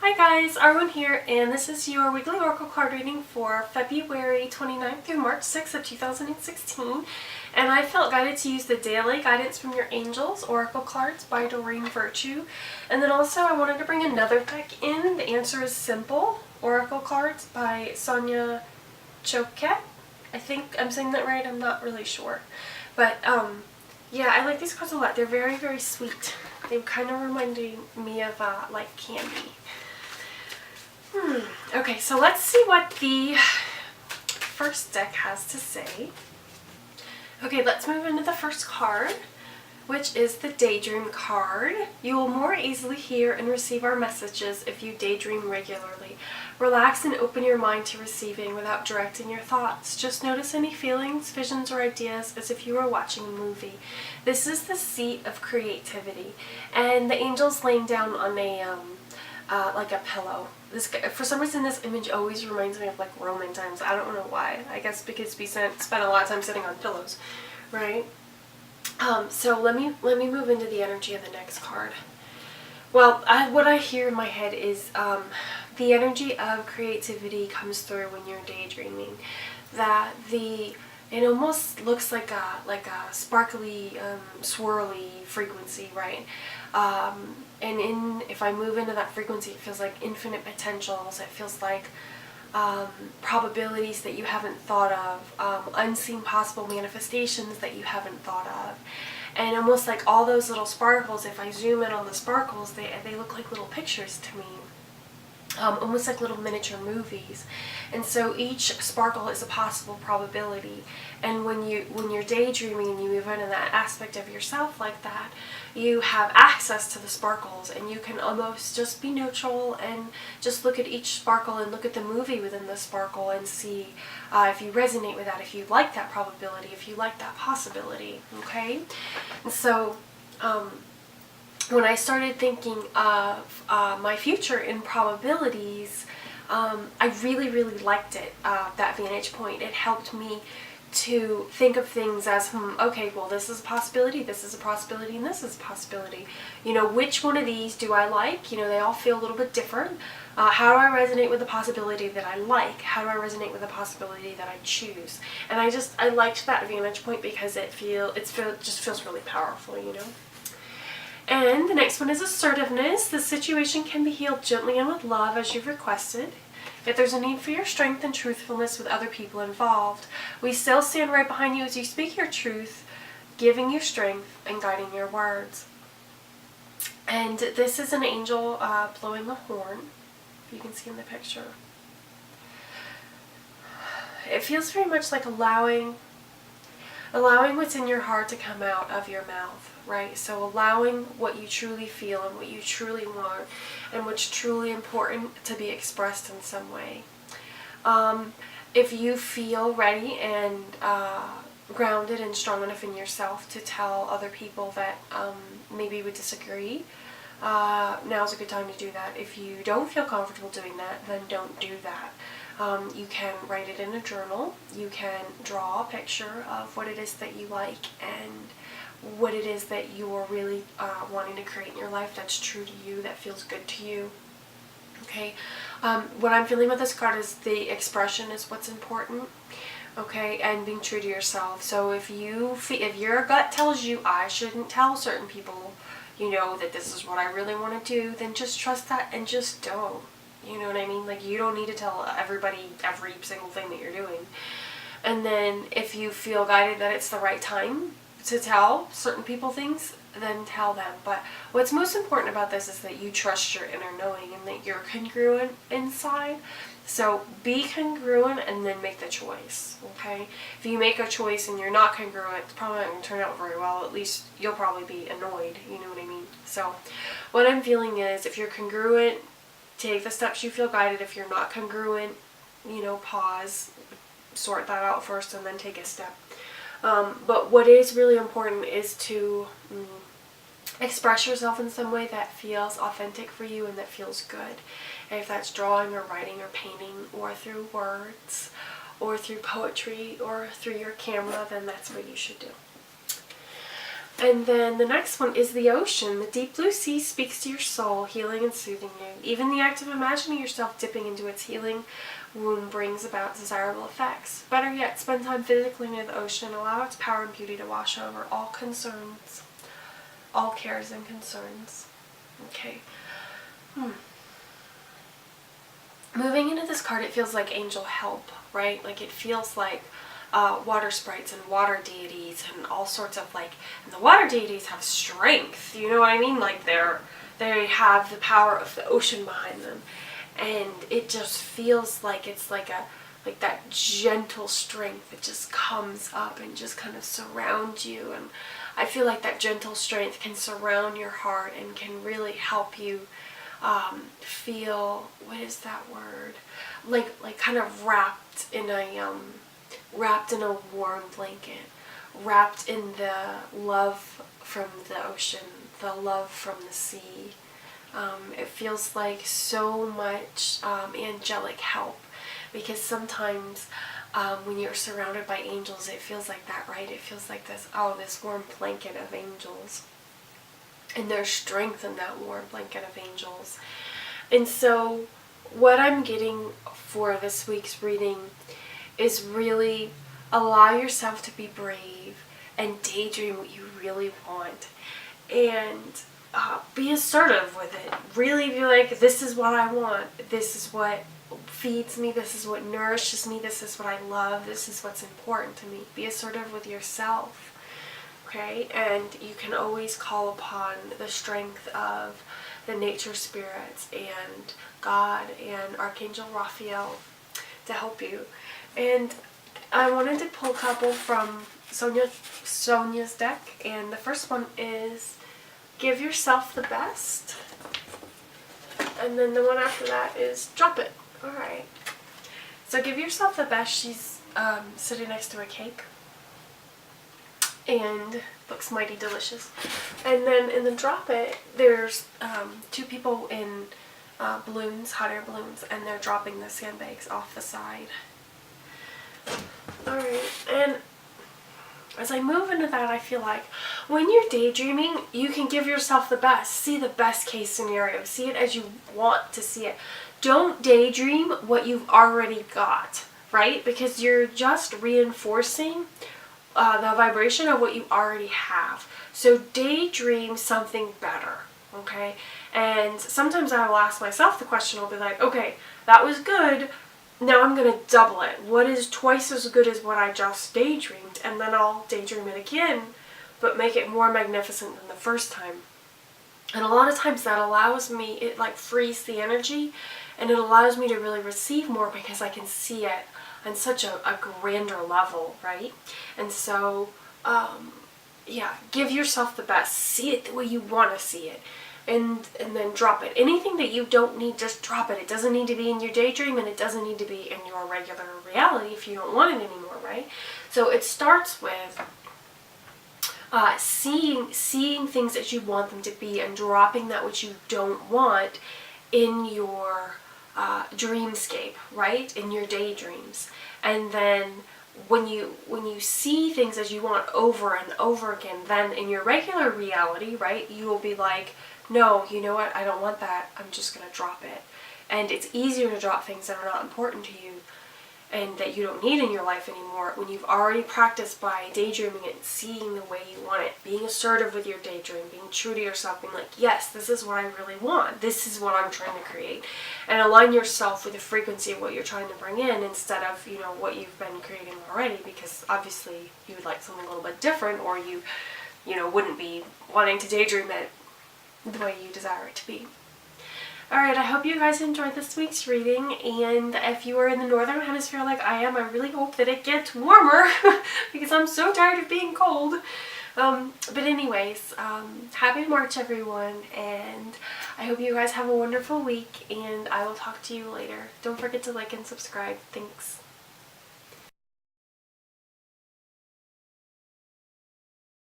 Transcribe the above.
Hi guys, Arwen here, and this is your weekly oracle card reading for February 29th through March 6th of 2016. And I felt guided to use the Daily Guidance from Your Angels oracle cards by Doreen Virtue. And then also I wanted to bring another deck in. The Answer is Simple oracle cards by Sonia Choquette. I think I'm saying that right, I'm not really sure. But yeah, I like these cards a lot. They're very, very sweet. They kind of reminded me of like candy. Okay, so let's see what the first deck has to say. Okay, let's move into the first card, which is the Daydream card. You will more easily hear and receive our messages if you daydream regularly. Relax and open your mind to receiving without directing your thoughts. Just notice any feelings, visions, or ideas as if you were watching a movie. This is the seat of creativity, and the angel's laying down on a like a pillow. For some reason, this image always reminds me of like Roman times. I don't know why. I guess because we spent a lot of time sitting on pillows, right? So let me move into the energy of the next card. Well, what I hear in my head is the energy of creativity comes through when you're daydreaming. That it almost looks like a sparkly, swirly frequency, right? And if I move into that frequency, it feels like infinite potentials. It feels like probabilities that you haven't thought of, unseen possible manifestations that you haven't thought of. And almost like all those little sparkles, if I zoom in on the sparkles, they look like little pictures to me. Almost like little miniature movies. And so each sparkle is a possible probability. And when you're daydreaming and you move into that aspect of yourself like that, you have access to the sparkles, and you can almost just be neutral and just look at each sparkle and look at the movie within the sparkle and see if you resonate with that, if you like that probability, if you like that possibility, okay? And so when I started thinking of my future in probabilities, I really, really liked it, that vantage point. It helped me to think of things as, okay, well, this is a possibility, this is a possibility, and this is a possibility. You know, which one of these do I like? You know, they all feel a little bit different. How do I resonate with the possibility that I like? How do I resonate with the possibility that I choose? And I liked that vantage point because it just feels really powerful, you know? And the next one is assertiveness. The situation can be healed gently and with love as you've requested. If there's a need for your strength and truthfulness with other people involved, we still stand right behind you as you speak your truth, giving you strength and guiding your words. And this is an angel blowing a horn, if you can see in the picture. It feels very much like allowing what's in your heart to come out of your mouth, right? So allowing what you truly feel and what you truly want and what's truly important to be expressed in some way. If you feel ready and grounded and strong enough in yourself to tell other people that maybe would disagree, now's a good time to do that. If you don't feel comfortable doing that, then don't do that. You can write it in a journal. You can draw a picture of what it is that you like and what it is that you're really wanting to create in your life that's true to you, that feels good to you. Okay, what I'm feeling with this card is the expression is what's important. Okay, and being true to yourself. So if your gut tells you I shouldn't tell certain people, you know, that this is what I really want to do, then just trust that and just don't. You know what I mean? Like, you don't need to tell everybody every single thing that you're doing. And then if you feel guided that it's the right time to tell certain people things, then tell them. But what's most important about this is that you trust your inner knowing and that you're congruent inside. So be congruent and then make the choice, okay? If you make a choice and you're not congruent, it's probably not going to turn out very well. At least you'll probably be annoyed, you know what I mean? So what I'm feeling is if you're congruent, take the steps you feel guided. If you're not congruent, you know, pause, sort that out first, and then take a step. But what is really important is to express yourself in some way that feels authentic for you and that feels good. And if that's drawing or writing or painting or through words or through poetry or through your camera, then that's what you should do. And then the next one is the ocean. The deep blue sea speaks to your soul, healing and soothing you. Even the act of imagining yourself dipping into its healing wound brings about desirable effects. Better yet, spend time physically near the ocean. Allow its power and beauty to wash over all concerns, all cares and concerns. Okay. Moving into this card, it feels like angel help, right? Like it feels like water sprites and water deities and all sorts of and the water deities have strength, you know what I mean? Like they have the power of the ocean behind them, and it just feels like it's like that gentle strength that just comes up and just kind of surrounds you. And I feel like that gentle strength can surround your heart and can really help you feel, what is that word? Like kind of wrapped in a warm blanket, wrapped in the love from the ocean, the love from the sea. It feels like so much angelic help, because sometimes when you're surrounded by angels, it feels like that, right? It feels like this warm blanket of angels. And there's strength in that warm blanket of angels. And so what I'm getting for this week's reading is really allow yourself to be brave and daydream what you really want. And be assertive with it. Really be like, this is what I want. This is what feeds me. This is what nourishes me. This is what I love. This is what's important to me. Be assertive with yourself. Okay? And you can always call upon the strength of the nature spirits and God and Archangel Raphael to help you. And I wanted to pull a couple from Sonia's deck, and the first one is Give Yourself the Best, and then the one after that is Drop It. Alright, so Give Yourself the Best, she's sitting next to a cake and looks mighty delicious. And then in the Drop It, there's two people in balloons, hot air balloons, and they're dropping the sandbags off the side. Alright, and as I move into that, I feel like when you're daydreaming, you can give yourself the best. See the best case scenario. See it as you want to see it. Don't daydream what you've already got, right? Because you're just reinforcing the vibration of what you already have. So daydream something better, okay? And sometimes I will ask myself the question, I'll be like, okay, that was good. Now I'm going to double it. What is twice as good as what I just daydreamed? And then I'll daydream it again, but make it more magnificent than the first time. And a lot of times that allows me, it frees the energy, and it allows me to really receive more because I can see it on such a grander level, right? And so, give yourself the best. See it the way you want to see it. And then drop it. Anything that you don't need, just drop it. It doesn't need to be in your daydream, and it doesn't need to be in your regular reality if you don't want it anymore, right? So it starts with seeing things as you want them to be, and dropping that which you don't want in your dreamscape, right? In your daydreams. And then when you see things as you want over and over again, then in your regular reality, right, you will be like, no, you know what, I don't want that, I'm just going to drop it. And it's easier to drop things that are not important to you and that you don't need in your life anymore when you've already practiced by daydreaming it and seeing the way you want it, being assertive with your daydream, being true to yourself, being like, yes, this is what I really want, this is what I'm trying to create, and align yourself with the frequency of what you're trying to bring in instead of, what you've been creating already, because obviously you would like something a little bit different, or you wouldn't be wanting to daydream it the way you desire it to be. Alright, I hope you guys enjoyed this week's reading, and if you are in the northern hemisphere like I am, I really hope that it gets warmer because I'm so tired of being cold. But anyways, happy March everyone, and I hope you guys have a wonderful week, and I will talk to you later. Don't forget to like and subscribe. Thanks.